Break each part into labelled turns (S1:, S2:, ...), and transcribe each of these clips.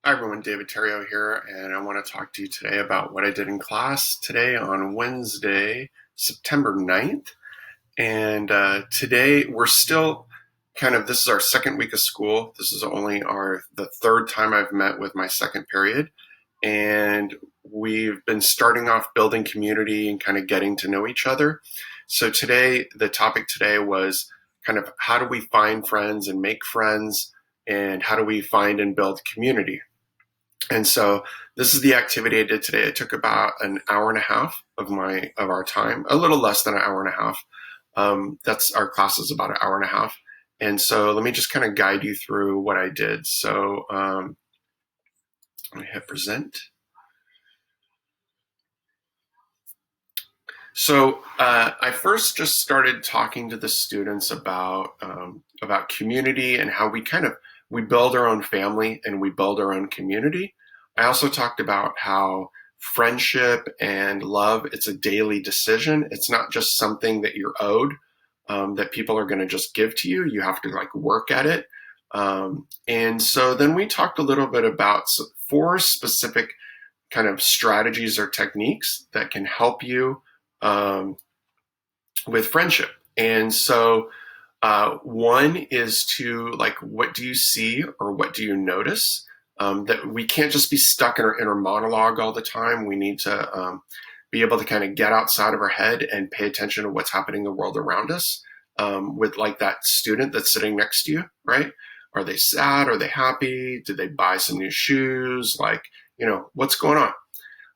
S1: Hi everyone, David Terrio here, and I want to talk to you today about what I did in class today on Wednesday, September 9th. And today we're still this is our second week of school. This is only the third time I've met with my second period. And we've been starting off building community and kind of getting to know each other. So today, the topic today was kind of how do we find friends and make friends, and how do we find and build community. And so this is the activity I did today. It took about an hour and a half of our time, a little less than an hour and a half. That's our class is about an hour and a half. And so let me just kind of guide you through what I did. So let me hit present. So I first just started talking to the students about community and how we build our own family and we build our own community. I also talked about how friendship and love, it's a daily decision. It's not just something that you're owed, that people are going to just give to you. You have to work at it. And so then we talked a little bit about four specific kind of strategies or techniques that can help you with friendship. And so one is to what do you see or what do you notice? That we can't just be stuck in our inner monologue all the time. We need to be able to kind of get outside of our head and pay attention to what's happening in the world around us. With that student that's sitting next to you, right? Are they sad? Are they happy? Did they buy some new shoes? What's going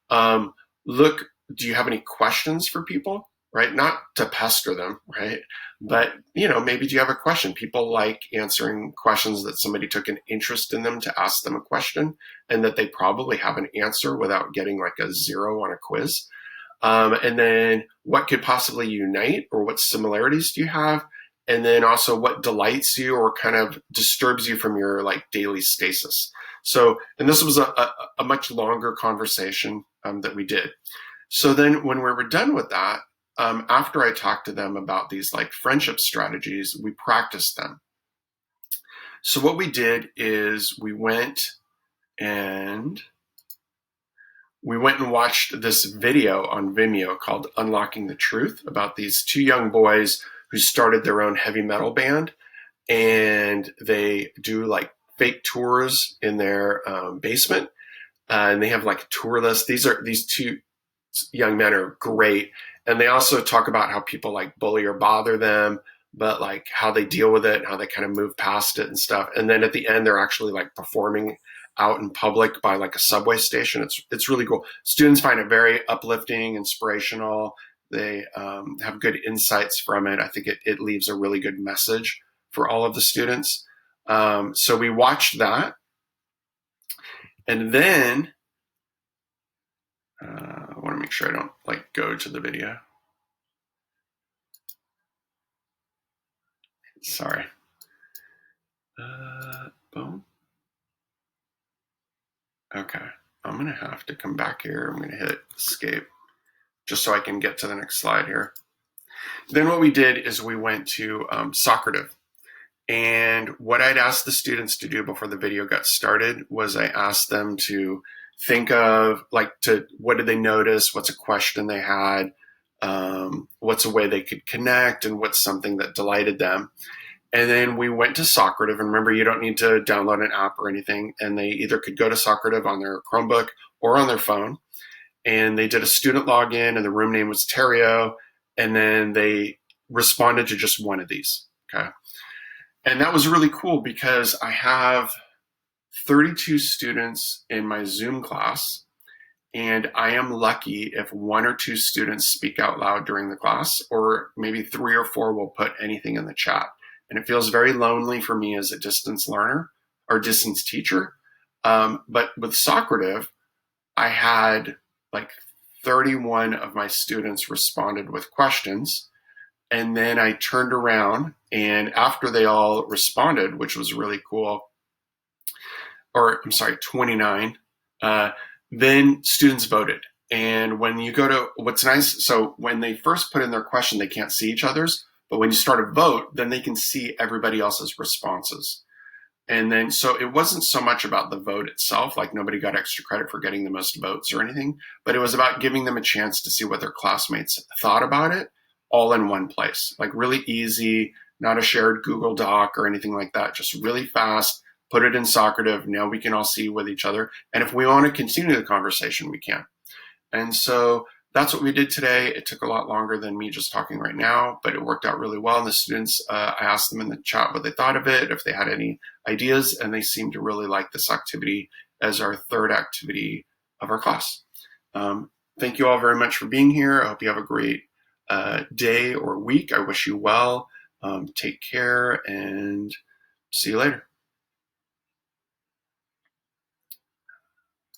S1: on? Look, do you have any questions for people? Right? Not to pester them, right? But, maybe do you have a question? People like answering questions that somebody took an interest in them to ask them a question and that they probably have an answer without getting a 0 on a quiz. And then what could possibly unite, or what similarities do you have? And then also what delights you or kind of disturbs you from your daily stasis. So, and this was a much longer conversation that we did. So then when we were done with that, after I talked to them about these friendship strategies, we practiced them. So what we did is we went and watched this video on Vimeo called Unlocking the Truth, about these two young boys who started their own heavy metal band, and they do fake tours in their basement, and they have a tour list. These two young men are great, and they also talk about how people bully or bother them, but how they deal with it and how they kind of move past it and stuff. And then at the end, they're actually performing out in public by a subway station. It's really cool. Students find it very uplifting, inspirational. They have good insights from it. I think it leaves a really good message for all of the students. So we watched that, and then I want to make sure I don't go to the video. Sorry. Boom. Okay. I'm going to have to come back here. I'm going to hit escape just so I can get to the next slide here. Then what we did is we went to Socrative. And what I'd asked the students to do before the video got started was I asked them to think of what did they notice? What's a question they had? What's a way they could connect? And what's something that delighted them? And then we went to Socrative, and remember, you don't need to download an app or anything. And they either could go to Socrative on their Chromebook or on their phone. And they did a student login, and the room name was Terrio. And then they responded to just one of these. Okay. And that was really cool because I have 32 students in my Zoom class, and I am lucky if one or two students speak out loud during the class, or maybe 3 or 4 will put anything in the chat. And it feels very lonely for me as a distance learner or distance teacher. But with Socrative, I had 31 of my students responded with questions. And then I turned around, and after they all responded, which was really cool, or I'm sorry, 29, then students voted. And when you go to, what's nice, so when they first put in their question, they can't see each other's, but when you start a vote, then they can see everybody else's responses. And then, so it wasn't so much about the vote itself, like nobody got extra credit for getting the most votes or anything, but it was about giving them a chance to see what their classmates thought about it all in one place. Like really easy, not a shared Google Doc or anything like that, just really fast, put it in Socrative. Now we can all see with each other. And if we want to continue the conversation, we can. And so that's what we did today. It took a lot longer than me just talking right now, but it worked out really well. And the students, I asked them in the chat what they thought of it, if they had any ideas, and they seemed to really like this activity as our third activity of our class. Thank you all very much for being here. I hope you have a great day or week. I wish you well. Take care and see you later.